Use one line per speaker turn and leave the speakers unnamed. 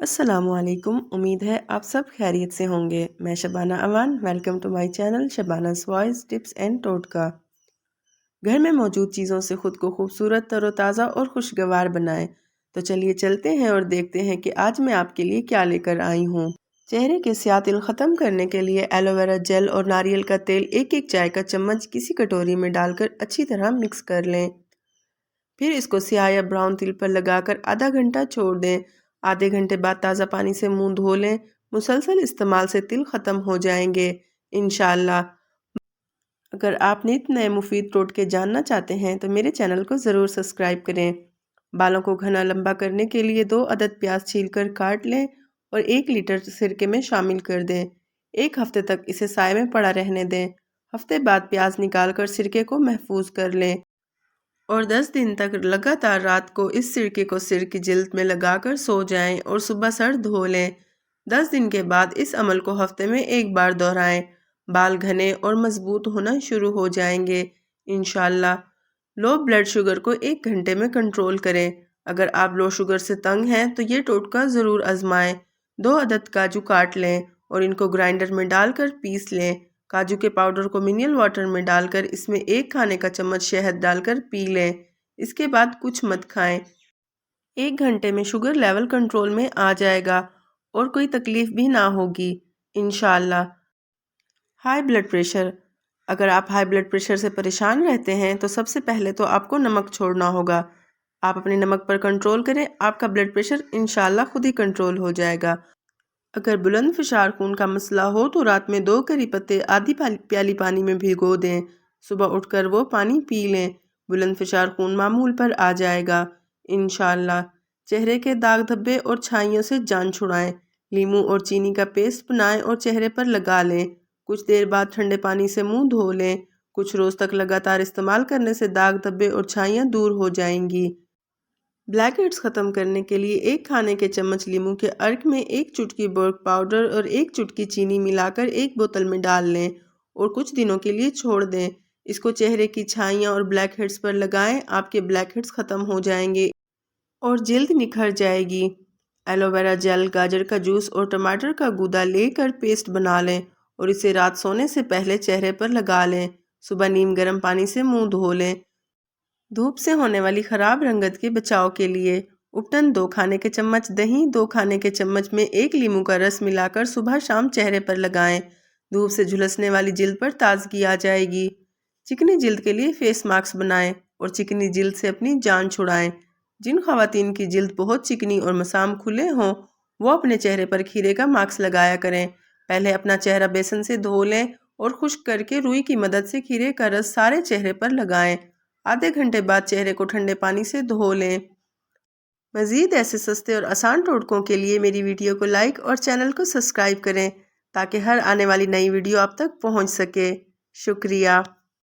अस्सलाम वालेकुम। उम्मीद है आप सब खैरियत से होंगे। मैं Shabana Aman, welcome to my channel Shabana's voice tips and टोटका। घर में मौजूद चीज़ों से ख़ुद को खूबसूरत, तरोताज़ा और खुशगवार बनाएं। तो चलिए चलते हैं और देखते हैं कि आज मैं आपके लिए क्या लेकर आई हूँ। चेहरे के स्याह तिल ख़त्म करने के लिए एलोवेरा जेल और नारियल का तेल एक एक चाय का चम्मच किसी कटोरी में डालकर अच्छी तरह मिक्स कर लें। फिर इसको स्याह या ब्राउन तिल पर लगाकर आधा घंटा छोड़ दें। आधे घंटे बाद ताज़ा पानी से मुंह धो लें। मुसलसल इस्तेमाल से तिल ख़त्म हो जाएंगे इंशाअल्लाह। अगर आप नित नए मुफीद टोटके जानना चाहते हैं तो मेरे चैनल को ज़रूर सब्सक्राइब करें। बालों को घना लंबा करने के लिए 2 अदद प्याज छीलकर काट लें और 1 लीटर सिरके में शामिल कर दें। 1 हफ्ते तक इसे साए में पड़ा रहने दें। हफ्ते बाद प्याज निकालकर सिरके को महफूज कर लें और 10 दिन तक लगातार रात को इस सिरके को सिर की जिल्द में लगाकर सो जाएं और सुबह सर धो लें। 10 दिन के बाद इस अमल को हफ्ते में 1 बार दोहराएं। बाल घने और मजबूत होना शुरू हो जाएंगे इंशाअल्लाह। लो ब्लड शुगर को 1 घंटे में कंट्रोल करें। अगर आप लो शुगर से तंग हैं तो ये टोटका ज़रूर आजमाएं। 2 अदद काजू काट लें और इनको ग्राइंडर में डालकर पीस लें। काजू के पाउडर को मिनरल वाटर में डालकर इसमें 1 खाने का चम्मच शहद डालकर पी लें। इसके बाद कुछ मत खाएं। 1 घंटे में शुगर लेवल कंट्रोल में आ जाएगा और कोई तकलीफ भी ना होगी इंशाअल्लाह। High blood pressure. अगर आप हाई ब्लड प्रेशर से परेशान रहते हैं तो सबसे पहले तो आपको नमक छोड़ना होगा। आप अपने नमक पर कंट्रोल करें, आपका ब्लड प्रेशर इंशाअल्लाह खुद ही कंट्रोल हो जाएगा। अगर बुलंद फिशार खून का मसला हो तो रात में 2 करी पत्ते आधी प्याली पानी में भिगो दें। सुबह उठकर वो पानी पी लें। बुलंद फिशार खून मामूल पर आ जाएगा इंशाअल्लाह। चेहरे के दाग धब्बे और छाइयों से जान छुड़ाएं। लीमू और चीनी का पेस्ट बनाएं और चेहरे पर लगा लें। कुछ देर बाद ठंडे पानी से मुंह धो लें। कुछ रोज़ तक लगातार इस्तेमाल करने से दाग धब्बे और छाइयाँ दूर हो जाएंगी। ब्लैक हेड्स ख़त्म करने के लिए 1 खाने के चम्मच लीमू के अर्क में 1 चुटकी बोर्क पाउडर और 1 चुटकी चीनी मिलाकर 1 बोतल में डाल लें और कुछ दिनों के लिए छोड़ दें। इसको चेहरे की छाइयाँ और ब्लैक हेड्स पर लगाएं। आपके ब्लैक हेड्स ख़त्म हो जाएंगे और जिल्द निखर जाएगी। एलोवेरा जेल, गाजर का जूस और टमाटर का गूदा लेकर पेस्ट बना लें और इसे रात सोने से पहले चेहरे पर लगा लें। सुबह नीम गर्म पानी से मुंह धो लें। धूप से होने वाली ख़राब रंगत के बचाव के लिए उपटन 2 खाने के चम्मच, दही 2 खाने के चम्मच में 1 लीमू का रस मिलाकर सुबह शाम चेहरे पर लगाएं। धूप से झुलसने वाली जिल्द पर ताजगी आ जाएगी। चिकनी जिल्द के लिए फेस मास्क बनाएं और चिकनी जिल्द से अपनी जान छुड़ाएं। जिन ख़वातीन की जिल्द बहुत चिकनी और मसाम खुले हों वो अपने चेहरे पर खीरे का मास्क लगाया करें। पहले अपना चेहरा बेसन से धो लें और खुश्क करके रुई की मदद से खीरे का रस सारे चेहरे पर लगाएं। आधे घंटे बाद चेहरे को ठंडे पानी से धो लें। मज़ीद ऐसे सस्ते और आसान टोटकों के लिए मेरी वीडियो को लाइक और चैनल को सब्सक्राइब करें ताकि हर आने वाली नई वीडियो आप तक पहुंच सके। शुक्रिया।